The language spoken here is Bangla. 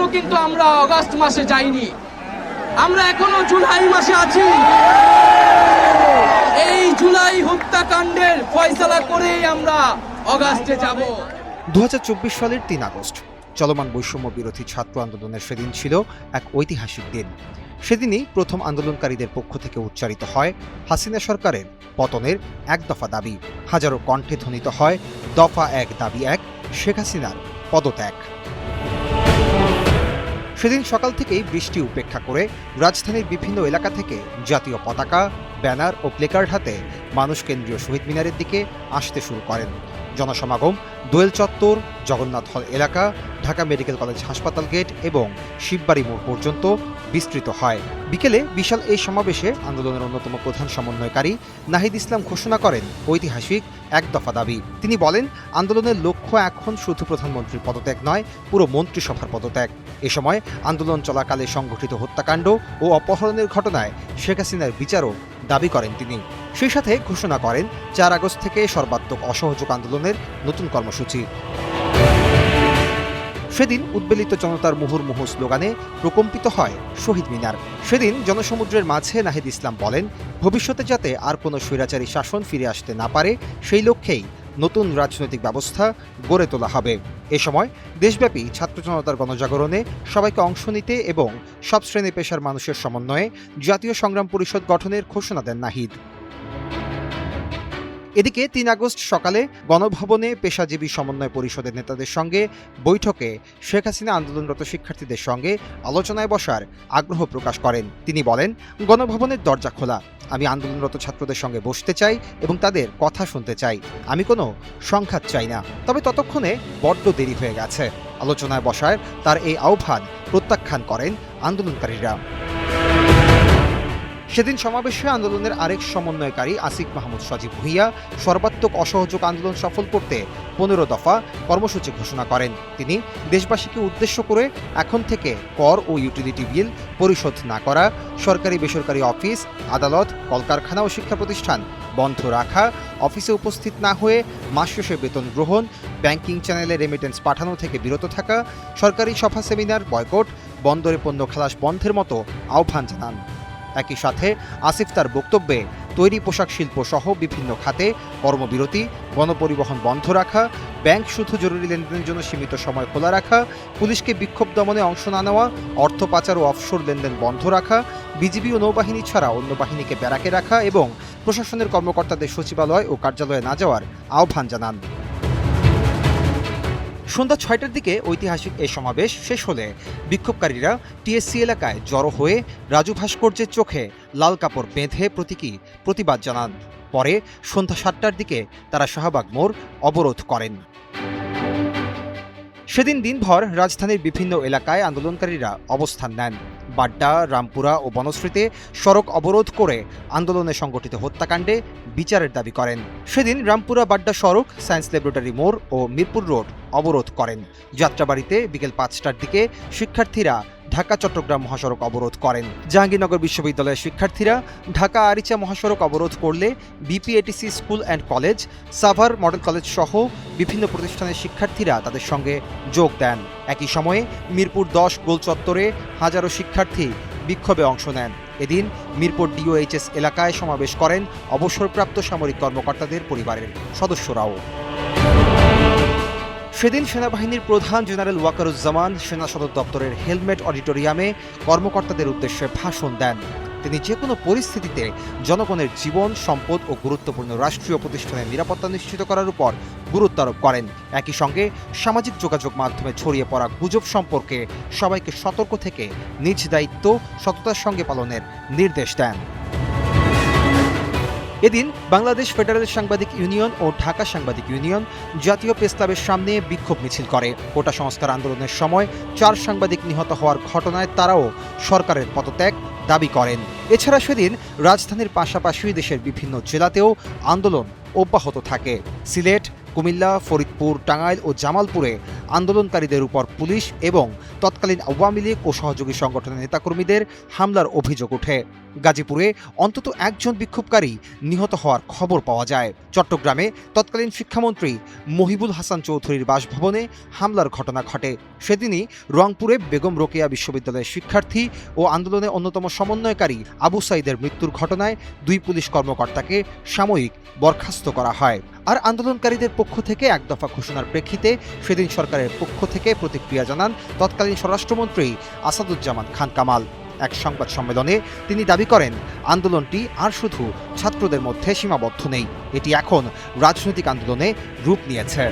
এখনো কিন্তু আমরা অগাস্ট মাসে যাইনি, আমরা এখনো জুলাই মাসে আছি। এই জুলাই হত্যাকাণ্ডের ফয়সালা করেই আমরা অগাস্টে যাব। 2024 সালের 3 আগস্ট চলমান বৈষম্য বিরোধী ছাত্র আন্দোলনের সেদিন ছিল এক ঐতিহাসিক দিন। সেদিনই প্রথম আন্দোলনকারীদের পক্ষ থেকে উচ্চারিত হয় হাসিনা সরকারের পতনের এক দফা দাবি। হাজারো কণ্ঠে ধ্বনিত হয় দফা 1 দাবি 1, শেখ হাসিনার পদত্যাগ। সেদিন সকাল থেকেই বৃষ্টি উপেক্ষা করে রাজধানীর বিভিন্ন এলাকা থেকে জাতীয় পতাকা, ব্যানার ও প্লেকার্ড হাতে মানুষ কেন্দ্রীয় শহীদ মিনারের দিকে আসতে শুরু করেন। জনসমাগম দোয়েল চত্বর, জগন্নাথ হল এলাকা, ঢাকা মেডিকেল কলেজ হাসপাতাল গেট এবং শিববাড়ি মোড় পর্যন্ত বিস্তৃত হয়। বিকেলে বিশাল এই সমাবেশে আন্দোলনের অন্যতম প্রধান সমন্বয়কারী নাহিদ ইসলাম ঘোষণা করেন ঐতিহাসিক এক দফা দাবি। তিনি বলেন, আন্দোলনের লক্ষ্য এখন শুধু প্রধানমন্ত্রীর পদত্যাগ নয়, পুরো মন্ত্রিসভার পদত্যাগ। এ সময় আন্দোলন চলাকালে সংঘটিত হত্যাকাণ্ড ও অপহরণের ঘটনায় শেখ হাসিনার বিচারও দাবি করেন তিনি। সেই সাথে ঘোষণা করেন 4 আগস্ট থেকে সর্বাত্মক অসহযোগ আন্দোলনের নতুন কর্মসূচি। সেদিন উদ্বেলিত জনতার মুহুর্মুহু স্লোগানে প্রকম্পিত হয় শহীদ মিনার। সেদিন জনসমুদ্রের মাঝে নাহিদ ইসলাম বলেন, ভবিষ্যতে যাতে আর কোনো স্বৈরাচারী শাসন ফিরে আসতে না পারে সেই লক্ষ্যেই নতুন রাজনৈতিক ব্যবস্থা গড়ে তোলা হবে। এ সময় দেশব্যাপী ছাত্র জনতার গণজাগরণে সবাইকে অংশ নিতে এবং সব শ্রেণী পেশার মানুষের সমন্বয়ে জাতীয় সংগ্রাম পরিষদ গঠনের ঘোষণা দেন নাহিদ। এদিকে 3 আগস্ট সকালে গণভবনে পেশাজীবী সমন্বয় পরিষদের নেতাদের সঙ্গে বৈঠকে শেখ হাসিনা আন্দোলনরত শিক্ষার্থীদের সঙ্গে আলোচনায় বসার আগ্রহ প্রকাশ করেন। তিনি বলেন, গণভবনের দরজা খোলা, আমি আন্দোলনরত ছাত্রদের সঙ্গে বসতে চাই এবং তাদের কথা শুনতে চাই। আমি কোনো সংঘাত চাই না, তবে ততক্ষণে বড্ড দেরি হয়ে গেছে। আলোচনায় বসার তার এই আহ্বান প্রত্যাখ্যান করেন আন্দোলনকারীরা। সেদিন সমাবেশে আন্দোলনের আরেক সমন্বয়কারী আসিফ মাহমুদ সজীব ভুঁইয়া সর্বাত্মক অসহযোগ আন্দোলন সফল করতে 15 দফা কর্মসূচি ঘোষণা করেন। তিনি দেশবাসীকে উদ্দেশ্য করে এখন থেকে কর ও ইউটিলিটি বিল পরিশোধ না করা, সরকারি বেসরকারি অফিস, আদালত, কলকারখানা ও শিক্ষা প্রতিষ্ঠান বন্ধ রাখা, অফিসে উপস্থিত না হয়ে মাস শেষে বেতন গ্রহণ, ব্যাংকিং চ্যানেলে রেমিটেন্স পাঠানো থেকে বিরত থাকা, সরকারি সভা সেমিনার বয়কট, বন্দরে পণ্য খালাস বন্ধের মতো আহ্বান জানান। একই সাথে আসিফ তার বক্তব্যে তৈরি পোশাক শিল্প সহ বিভিন্ন খাতে কর্মবিরতি, গণপরিবহন বন্ধ রাখা, ব্যাংক শুধু জরুরি লেনদেনের জন্য সীমিত সময় খোলা রাখা, পুলিশকে বিক্ষোভ দমনে অংশ না নেওয়া, অর্থ পাচার ও অফশোর লেনদেন বন্ধ রাখা, বিজিবি ও নৌবাহিনী ছাড়া অন্য বাহিনীকে ব্যারাকে রাখা এবং প্রশাসনের কর্মকর্তাদের সচিবালয় ও কার্যালয়ে না যাওয়ার আহ্বান জানান। সন্ধ্যা 6টার দিকে ঐতিহাসিক এ সমাবেশ শেষ হলে বিক্ষোভকারীরা টিএসসি এলাকায় জড়ো হয়ে রাজু ভাস্কর্যের চোখে লাল কাপড় বেঁধে প্রতিবাদ জানান। পরে সন্ধ্যা 7টার দিকে তারা শাহবাগ মোড় অবরোধ করেন। সেদিন দিনভর রাজধানীর বিভিন্ন এলাকায় আন্দোলনকারীরা অবস্থান নেন। বাড্ডা, রামপুরা ও বনশ্রীতে সড়ক অবরোধ করে আন্দোলনে সংগঠিত হত্যাকাণ্ডে বিচারের দাবি করেন। সেদিন রামপুরা বাড্ডা সড়ক, সায়েন্স ল্যাবরেটরি মোড় ও মিরপুর রোড অবরোধ করেন। যাত্রাবাড়িতে বিকেল 5টার দিকে শিক্ষার্থীরা ঢাকা চট্টগ্রাম মহাসড়ক অবরোধ করেন। জাহাঙ্গীরনগর বিশ্ববিদ্যালয়ের শিক্ষার্থীরা ঢাকা আরিচা মহাসড়ক অবরোধ করলে BPATC school and college, Savar model college সহ বিভিন্ন প্রতিষ্ঠানের শিক্ষার্থীরা তাদের সঙ্গে যোগ দেন। একই সময়ে মিরপুর 10 গোল চত্বরে হাজারো শিক্ষার্থী বিক্ষোভে অংশ নেন। এদিন মিরপুর ডিওএইচএস এলাকায় সমাবেশ করেন অবসরপ্রাপ্ত সামরিক কর্মকর্তাদের পরিবারের সদস্যরাও। সেদিন সেনাবাহিনীর প্রধান জেনারেল ওয়াকারুজ্জামান সেনা সদর দপ্তরের হেলমেট অডিটোরিয়ামে কর্মকর্তাদের উদ্দেশ্যে ভাষণ দেন। তিনি যে কোনো পরিস্থিতিতে জনগণের জীবন, সম্পদ ও গুরুত্বপূর্ণ রাষ্ট্রীয় প্রতিষ্ঠানের নিরাপত্তা নিশ্চিত করার উপর গুরুত্ব আরোপ করেন। একই সঙ্গে সামাজিক যোগাযোগ মাধ্যমে ছড়িয়ে পড়া গুজব সম্পর্কে সবাইকে সতর্ক থেকে নিজ দায়িত্ব সততার সঙ্গে পালনের নির্দেশ দেন। এদিন বাংলাদেশ ফেডারেল সাংবাদিক ইউনিয়ন ও ঢাকা সাংবাদিক ইউনিয়ন জাতীয় প্রেস ক্লাবের সামনে বিক্ষোভ মিছিল করে। কোটা সংস্কার আন্দোলনের সময় 4 সাংবাদিক নিহত হওয়ার ঘটনায় তারাও সরকারের পদত্যাগ দাবি করেন। এছাড়া সেদিন রাজধানীর পাশাপাশি দেশের বিভিন্ন জেলাতেও আন্দোলন অব্যাহত থাকে। সিলেট, কুমিল্লা, ফরিদপুর, টাঙ্গাইল ও জামালপুরে আন্দোলনকারীদের উপর পুলিশ এবং তৎকালীন আওয়ামী লীগ ও সহযোগী সংগঠনের নেতাকর্মীদের হামলার অভিযোগ ওঠে। গাজীপুরে অন্তত একজন বিক্ষোভকারী নিহত হওয়ার খবর পাওয়া যায়। চট্টগ্রামে তৎকালীন শিক্ষামন্ত্রী মহিবুল হাসান চৌধুরীর বাসভবনে হামলার ঘটনা ঘটে। সেদিনই রংপুরে বেগম রোকেয়া বিশ্ববিদ্যালয়ের শিক্ষার্থী ও আন্দোলনের অন্যতম সমন্বয়কারী আবু সাঈদের মৃত্যুর ঘটনায় 2 পুলিশ কর্মকর্তাকে সাময়িক বরখাস্ত করা হয়। আর আন্দোলনকারীদের পক্ষ থেকে এক দফা ঘোষণার প্রেক্ষিতে সেদিন সরকারের পক্ষ থেকে প্রতিক্রিয়া জানান তৎকালীন স্বরাষ্ট্রমন্ত্রী আসাদুজ্জামান খান কামাল। এক সংবাদ সম্মেলনে তিনি দাবি করেন, আন্দোলনটি আর শুধু ছাত্রদের মধ্যে সীমাবদ্ধ নেই, এটি এখন রাজনৈতিক আন্দোলনে রূপ নিয়েছে।